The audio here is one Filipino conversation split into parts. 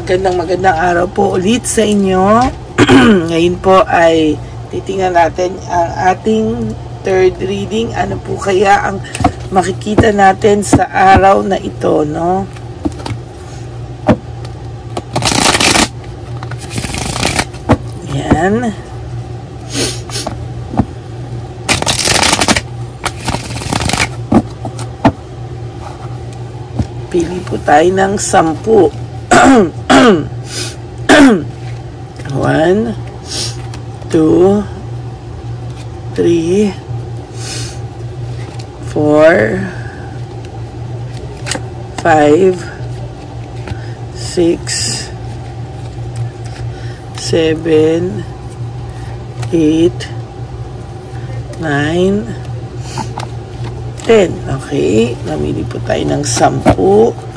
Magandang araw po ulit sa inyo. Ngayon po ay titingnan natin ang ating third reading. Ano po kaya ang makikita natin sa araw na ito, no? Yan. Pili po tayo ng 10. 1, 2, 3, 4, 5, 6, 7, 8, 9, 10. Okay, namili po tayo ng 10.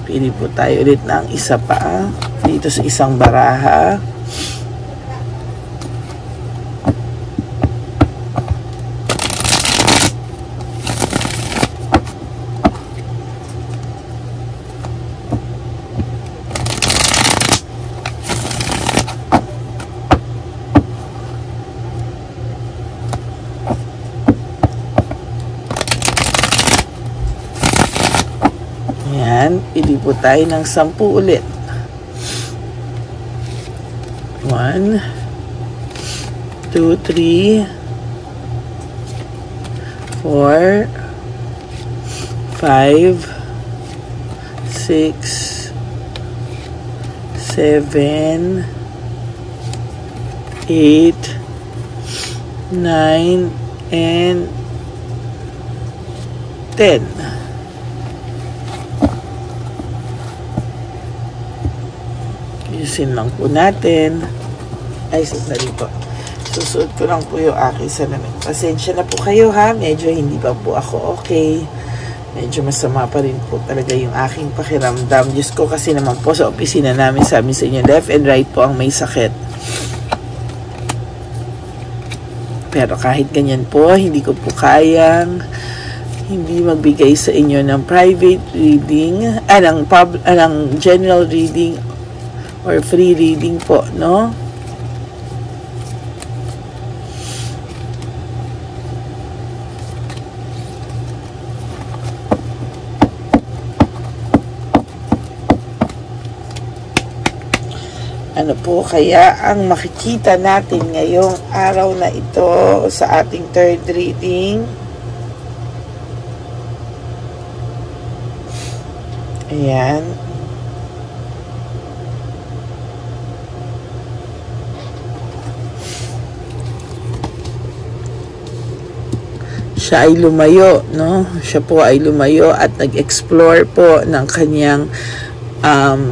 Pili po tayo ulit ng isa pa dito sa isang baraha. Yan, pili po tayo ng 10 ulit. 1, 2, 3, 4, 5, 6, 7, 8, 9, and 10. Ayusin lang po natin. Ay, sandali po. Susuot ko lang po yung aking salamin. Pasensya na po kayo ha. Medyo hindi pa po ako okay. Medyo masama pa rin po talaga yung aking pakiramdam. Diyos ko, kasi naman po sa opisina namin, sabi sa inyo, left and right po ang may sakit. Pero kahit ganyan po, hindi ko po kayang hindi magbigay sa inyo ng private reading, ng general reading or free reading po, no? Ano po kaya ang makikita natin ngayong araw na ito sa ating third reading? Ayan. Siya ay lumayo, no? Siya po ay lumayo at nag-explore po ng kanyang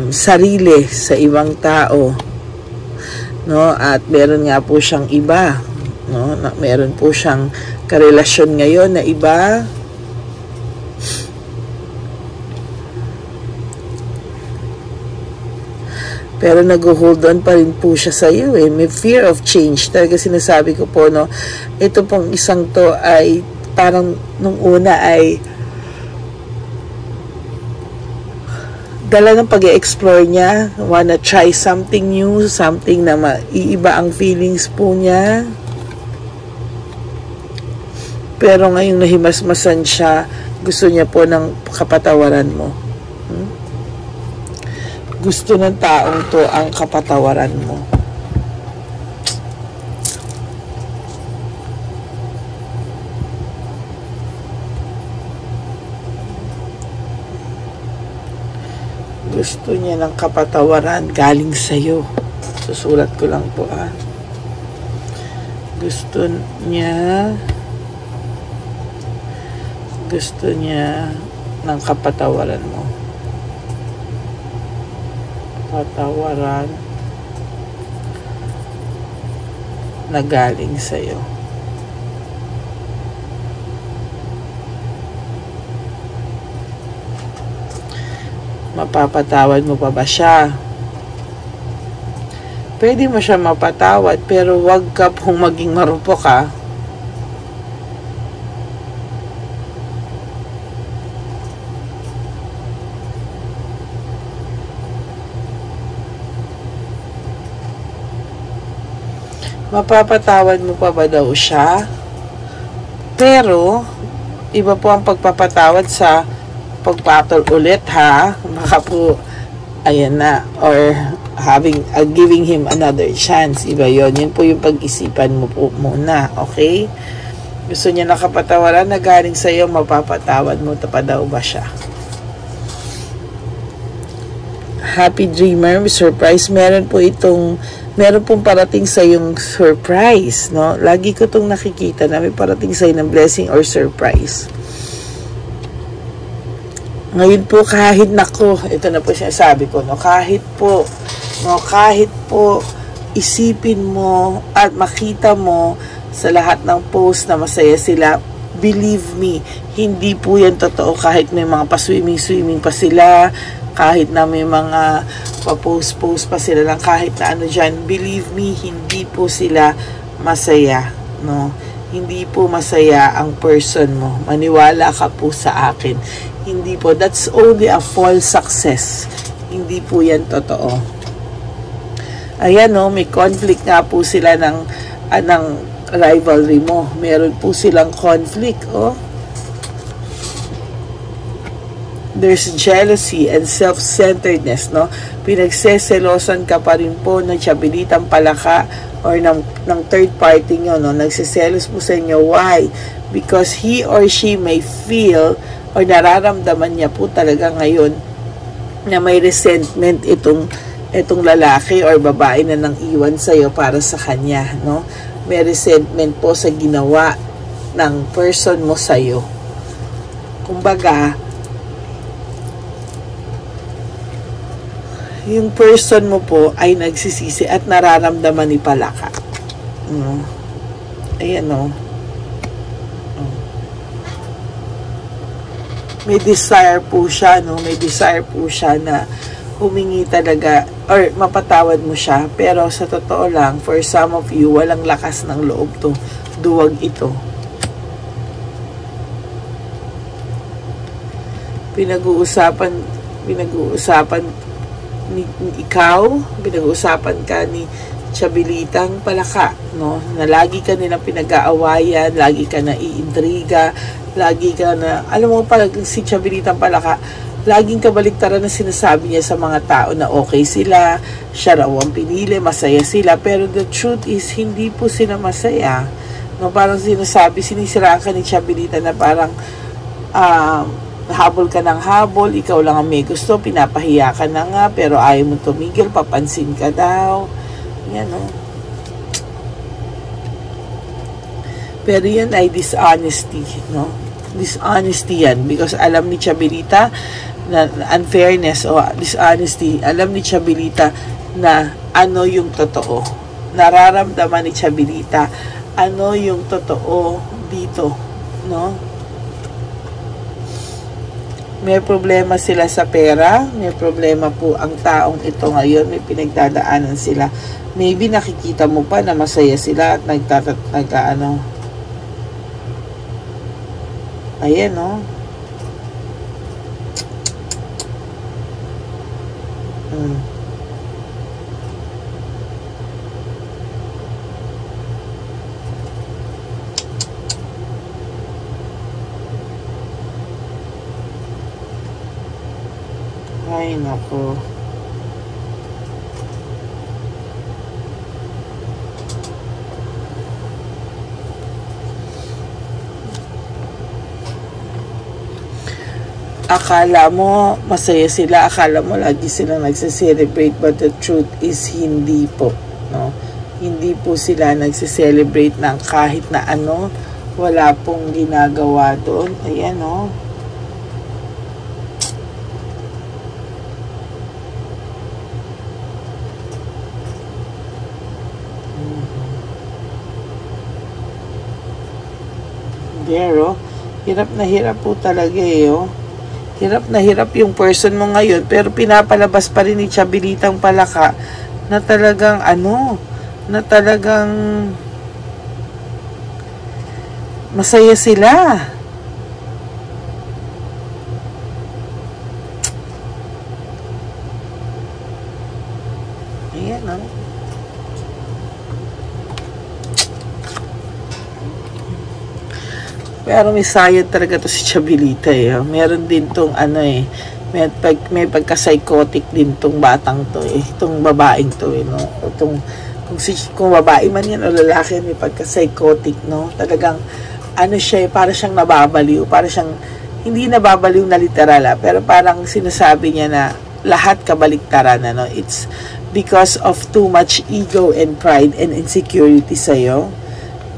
sarili sa ibang tao, no? At meron nga po siyang iba, no? Meron po siyang karelasyon ngayon na iba. Pero nag-hold on pa rin po siya sa iyo eh. May fear of change. Talaga sinasabi ko po, no? Ito pong isang to ay parang nung una ay dala ng pag-e-explore niya, wanna try something new, something na maiiba ang feelings po niya. Pero ngayong nahimasmasan siya, gusto niya po ng kapatawaran mo. Gusto ng taong to ang kapatawaran mo. Gusto niya ng kapatawaran galing sa'yo. Susulat ko lang po Gusto niya ng kapatawaran mo. Patawaran na galing sa'yo. Mapapatawad mo pa ba siya? Pwede mo siya mapatawad, pero wag ka pong maging marupok, ha? Mapapatawad mo pa ba daw siya? Pero, iba po ang pagpapatawad sa pagpatol ulit, ha? Baka po, ayan na, or giving him another chance. Iba yon. Yun po yung pag-isipan mo po muna, okay? Gusto niya nakapatawaran na galing sa'yo, mapapatawad mo pa daw ba siya? Happy Dreamer, surprise. Meron pong parating sa yung surprise, no? Lagi ko tong nakikita na may parating sa ng blessing or surprise. Ngayon po, kahit ito na po siya sabi ko, no? Kahit po isipin mo at makita mo sa lahat ng post na masaya sila, believe me, hindi po yan totoo. Kahit may mga pa-swimming pa sila, kahit na may mga pa-post pa sila lang, kahit na ano dyan, believe me, hindi po sila masaya, no? Hindi po masaya ang person mo. Maniwala ka po sa akin. Hindi po. That's only a false success. Hindi po yan totoo. Ayan, no? May conflict nga po sila ng rivalry mo. Meron po silang conflict, oh. There's jealousy and self-centeredness, no? Pinagseselosan ka pa rin po ng Chabilitang Palaka or ng third party nyo, no? Nagsiselos po sa inyo. Why? Because he or she may feel or nararamdaman niya po talaga ngayon na may resentment itong lalaki or babae na nang iwan sa'yo para sa kanya, no? May resentment po sa ginawa ng person mo sa'yo. Kumbaga, yung person mo po ay nagsisisi at nararamdaman ni Palaka. Ayan, no? May desire po siya, no? May desire po siya na humingi talaga or mapatawad mo siya. Pero sa totoo lang, for some of you, walang lakas ng loob to. Duwag ito. Pinag-uusapan pinag-uusapan ka ni Chabilitang Palaka, no? Na lagi ka nilang pinag-aawayan, lagi ka na iintriga, lagi ka na, alam mo pala, si Chabilitang Palaka, laging kabaliktaran na sinasabi niya sa mga tao na okay sila, siya raw ang pinili, masaya sila, pero the truth is, hindi po sila masaya. No? Parang sinisiraan ka ni Chabilita na parang, habol ka ng habol, ikaw lang ang may gusto, pinapahiya ka na nga, pero ayaw mo tumigil, papansin ka daw. Yan, no? Pero yan ay dishonesty, no? Dishonesty yan, because alam ni Chabilita na unfairness o dishonesty, alam ni Chabilita na ano yung totoo. Nararamdaman ni Chabilita ano yung totoo dito, no? May problema sila sa pera, may problema po ang taong ito ngayon, may pinagdadaanan sila. Maybe nakikita mo pa na masaya sila at ayan, no? Ay, nako. Akala mo masaya sila, akala mo lagi sila nagse-celebrate, but the truth is hindi po, no? Hindi po sila nagse-celebrate ng kahit na ano, wala pong ginagawa doon. Ayan, no? There, oh. Hirap na hirap po talaga, eh, oh. Hirap na hirap yung person mo ngayon, pero pinapalabas pa rin ni Chabilitang Palaka na talagang na talagang masaya sila. Ayan, oh. Pero may sayad talaga to si Chabelita eh. Meron din tong ano eh. May pagka-psychotic din tong batang to eh. Itong babaeng to eh. No? Kung babae man yan o lalaki, may pagka-psychotic. No? Talagang ano siya eh. Para siyang nababaliw. Para siyang hindi nababaliw na literal pero parang sinasabi niya na lahat kabaliktaran. Ano? It's because of too much ego and pride and insecurity sa'yo.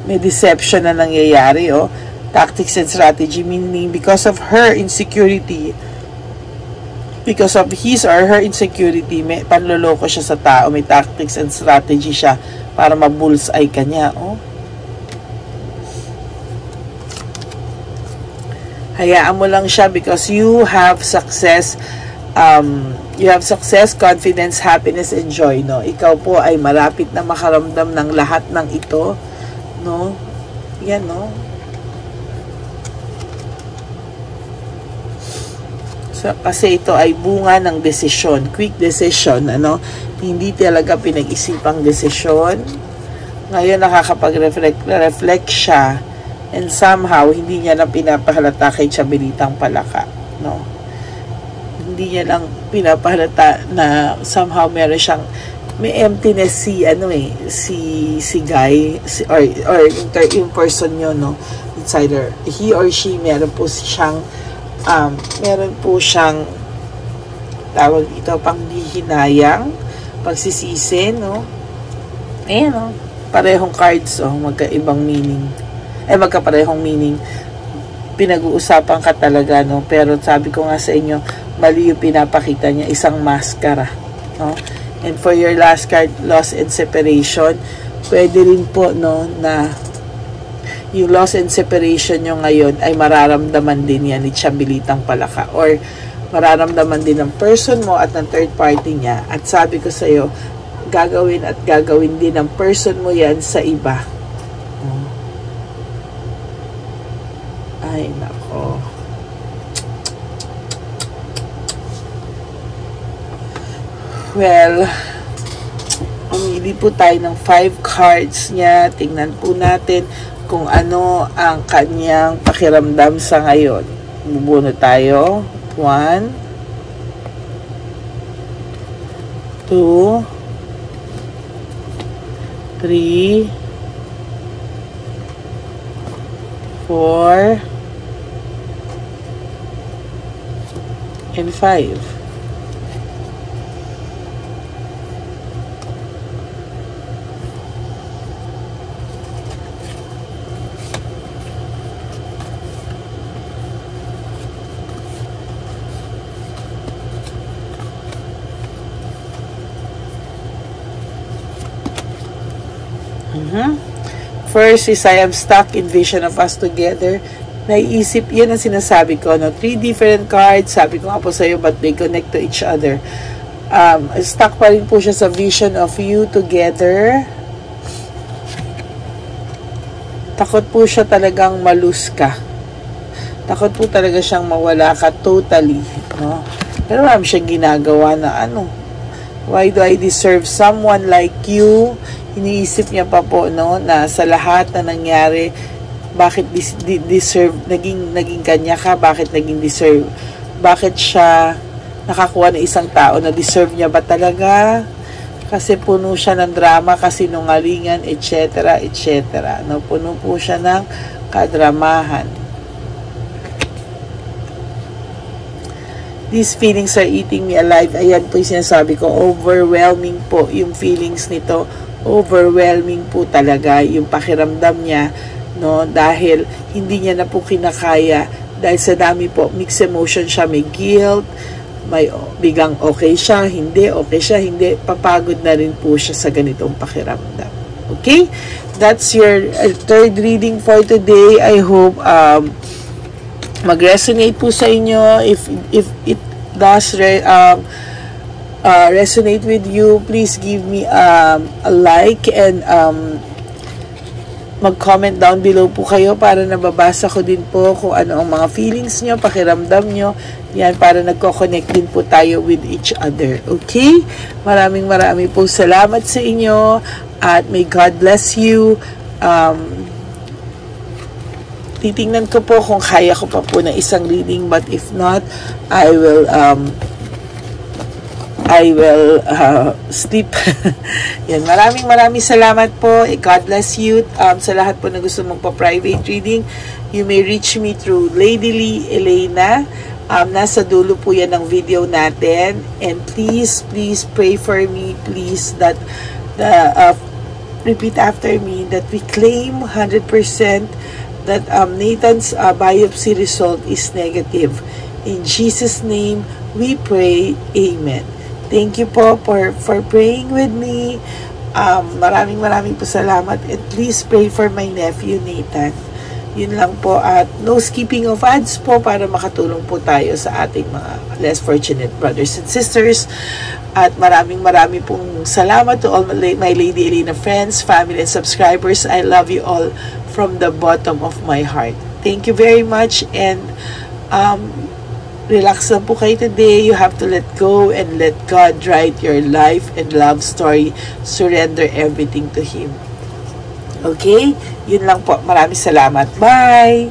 May deception na nangyayari oh. Tactics and strategy, meaning because of her insecurity, because of his or her insecurity, may panloloko siya sa tao, may tactics and strategy siya para ma-bullseye ka niya. Oh. Hayaan mo lang siya because you have success, confidence, happiness, and joy. No? Ikaw po ay malapit na makaramdam ng lahat ng ito. No? Yan, no? So, kasi ito ay bunga ng desisyon, quick decision, ano? Hindi talaga pinag-isipang desisyon. Ngayon nakakapag-reflect siya and somehow hindi niya lang pinapahalata kay Chabelitang Palaka, no? Hindi niya lang pinapahalata na somehow meron siyang may emptiness si guy or yung person nyo, no? Insider, he or she meron po siyang tawag ito panghihinayang, pagsisisi, no? Ayan, no? Parehong cards, oh, magkaibang meaning. Magkaparehong meaning. Pinag-uusapan ka talaga, no? Pero sabi ko nga sa inyo, mali yung pinapakita niya, isang maskara, no? And for your last card, loss and separation, pwede rin po, no, na yung loss and separation nyo ngayon ay mararamdaman din yan ni Chabelitang Palaka or mararamdaman din ng person mo at ng third party niya. At sabi ko sa'yo, gagawin din ng person mo yan sa iba. Ay, nako. Well, umili po tayo ng 5 cards niya. Tingnan po natin kung ano ang kanyang pakiramdam sa ngayon. Bubuno tayo. 1, 2, 3, 4, and 5. First is I am stuck in vision of us together. Naiisip, yan ang sinasabi ko, no? 3 different cards, sabi ko nga po sa'yo, but they connect to each other. Stuck pa rin po siya sa vision of you together. Takot po siya talagang malus ka. Takot po talaga siyang mawala ka totally, no? Pero marami siyang ginagawa na ano, why do I deserve someone like you? Iniisip niya pa po, no, na sa lahat na nangyari, bakit deserve, naging kanya ka, bakit naging deserve, bakit siya nakakuha ng isang tao na deserve niya ba talaga? Kasi puno siya ng drama, kasinungalingan, etc., etc. No, puno po siya ng kadramahan. These feelings are eating me alive. Ayan po yung sinasabi ko, overwhelming po yung feelings nito. Overwhelming po talaga yung pakiramdam niya, no, dahil hindi niya na po kinakaya, dahil sa dami po, mixed emotion siya, may guilt, may biglang okay siya, hindi, papagod na rin po siya sa ganitong pakiramdam. Okay? That's your third reading for today. I hope mag-resonate po sa inyo. If it does resonate with you, please give me a like and mag-comment down below po kayo para nababasa ko din po kung ano ang mga feelings nyo, pakiramdam nyo. Yan, para nagko-connect din po tayo with each other. Okay? Maraming po salamat sa inyo at may God bless you. titingnan ko po kung kaya ko pa po ng isang reading, but if not, I will sleep. Yan, maraming salamat po. God bless you. Sa lahat po na gusto mong pa-private reading, you may reach me through Lady Lee Elena. Nasa dulo po yan ng video natin. And please pray for me, please, that repeat after me, that we claim 100% that Nathan's biopsy result is negative. In Jesus' name, we pray. Amen. Thank you po for praying with me. Maraming po salamat. And please pray for my nephew, Nathan. Yun lang po. At no skipping of ads po para makatulong po tayo sa ating mga less fortunate brothers and sisters. At maraming pong salamat to all my Lady Elena friends, family, and subscribers. I love you all from the bottom of my heart. Thank you very much, and relax lang po kayo today. You have to let go and let God write your life and love story. Surrender everything to Him. Okay? Yun lang po. Maraming salamat. Bye!